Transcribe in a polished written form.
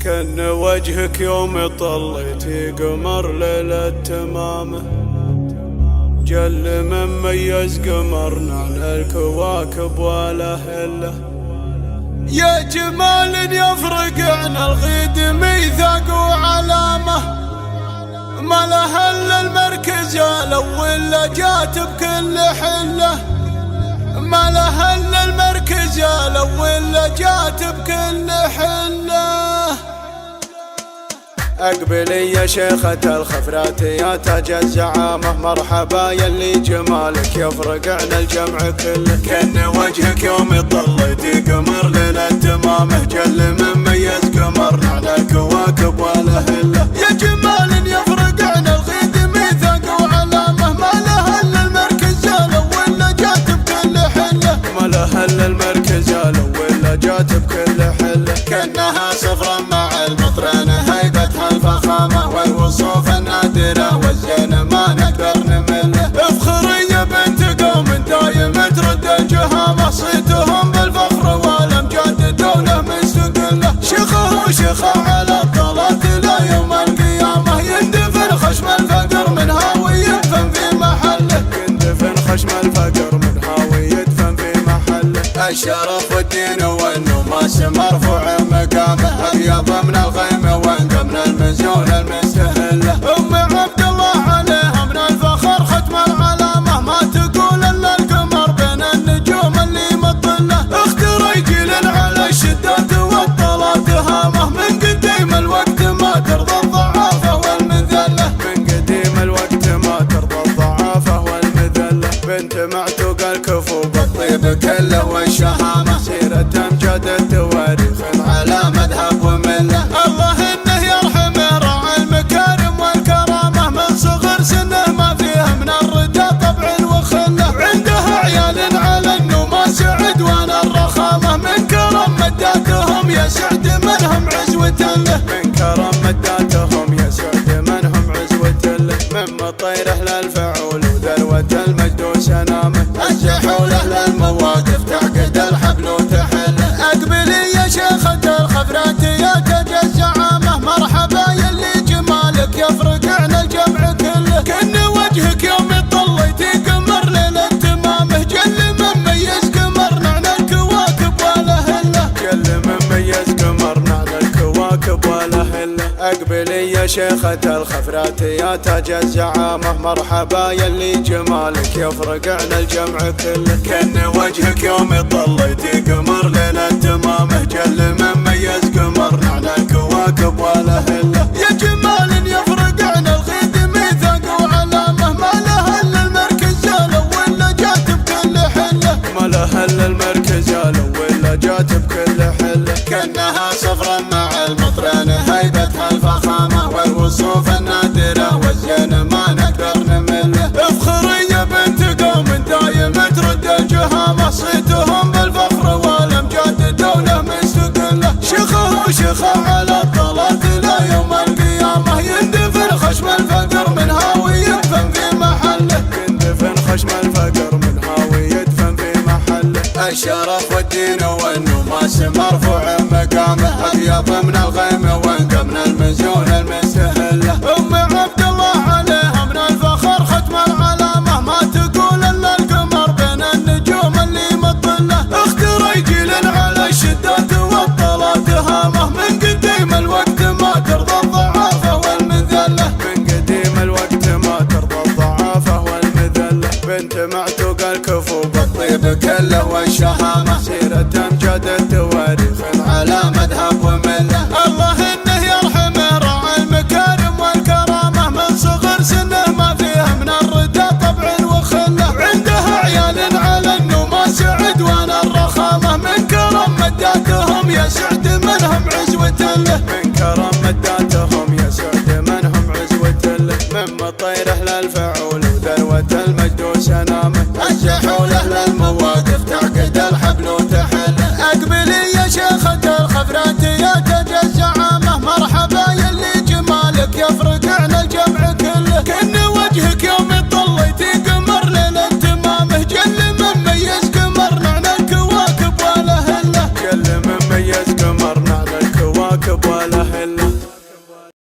كان وجهك يوم طليتي قمر ليلة تمامه، جل من ميز قمرنا على الكواكب ولا هله. يا جمال يفرق عن الغيد ميثاق وعلامه، ما لها الا المركز الاول جات بكل حله، ما لها الا المركز الاول جات بكل حله. اقبلي يا شيخة الخفرات يا تاج الزعامة، مرحبا يلي جمالك يفرق عن الجمع كله. كان وجهك يوم طليتي قمر ليلة تمامه، جل من ميز قمرنا على الكواكب ولا هله. يا جمال يفرق عن الغيد ميثاق وعلامة، ما لها الا المركز الاول جات بكل حله، ما لها الا المركز الاول جات بكل حله. كانها صفرا مع المطرين هيبتها الفخامة والوصوف النادرة والزين ما نقدر نمله. افخري يا بنت قوم دايم ترد الجهامة، صيتهم بالفخر والامجاد دولة مستقلة. شيخه وشيخة على الطلات الى يوم القيامة، يندفن خشم الفقر منها ويدفن في محله، يندفن خشم الفقر منها ويدفن في محله. الشرف والدين والنماس مرفوع مقامه، ابيض من الغيمة وانقى من المزون المستهله. ام عبد الله عليها من الفخر ختم العلامة، ما تقول الا القمر بين النجوم اللي مطله. اخت رجل على الشدات والطلات هامه، من قديم الوقت ما ترضى الضعافة والمذله، من قديم الوقت ما ترضى الضعافة والمذله. بنت معتوق الكفو بالطيب كله والشهامة، سيرة امجاد التواريخ على مذهب ومله. الله انه يرحمه راعي المكارم والكرامة، من صغر سنه ما فيه من الردى طبع وخله. عنده عيال على النماس عدوان الرخامة، من كرم مداتهم يسعد منهم عزوة له، من كرم مداتهم يسعد منهم عزوة له. من مطيره للفعول وذروة المجد وسنامه، الجحول للمواقف تعقد الحبل وتحله. اقبلي يا شيخة الخفرات يا تاج الزعامة، مرحبا يلي جمالك يفرق عن الجمع كله. كان وجهك يوم طليتي قمر ليلة تمامه، جل من ميز قمرنا على الكواكب ولا هله، جل من ميز قمرنا على الكواكب ولا هله. اقبلي يا شيخة الخفرات يا تاج الزعامة، مرحبا يلي جمالك يفرق عن الجمع كله. كان وجهك يوم طليتي قمر ليلة تمامه، جل من ميز قمرنا على الكواكب ولا هله. يا جمال يفرق عن الغيد ميثاق وعلامة، ما لها الا المركز الاول جات بكل حله، ما لها الا المركز الاول جات بكل حله. كانها صفرا مع المطرين هيبتها الفخامة والوصوف النادرة والزين ما نقدر نمله. افخري يا بنت قوم دايم ترد الجهامة، صيتهم بالفخر والامجاد دولة مستقلة. شيخه وشيخة على الطلات الى يوم القيامة، يندفن خشم الفقر منها ويدفن في محله، يندفن خشم الفقر منها ويدفن في محله. الشرف والدين والنماس مرفوع مقامه، ابيض من الغيمة وانقى من المزون المستهله. ام عبد الله عليها من الفخر ختم العلامة، ما تقول الا القمر بين النجوم اللي مطله. اخت رجل على الشدات والطلات هامه، من قديم الوقت ما ترضى الضعافة والمذله، من قديم الوقت ما ترضى الضعافة والمذله. بنت معتوق الكفو بالطيب كله والشهامة، سيرة امجاد التواريخ على مذهب ومله. الله انه يرحمه راعي المكارم والكرامة، من صغر سنه ما فيه من الردى طبع وخله. عنده عيال على النماس عدوان الرخامة، من كرم مداتهم يسعد منهم عزوة له، من كرم مداتهم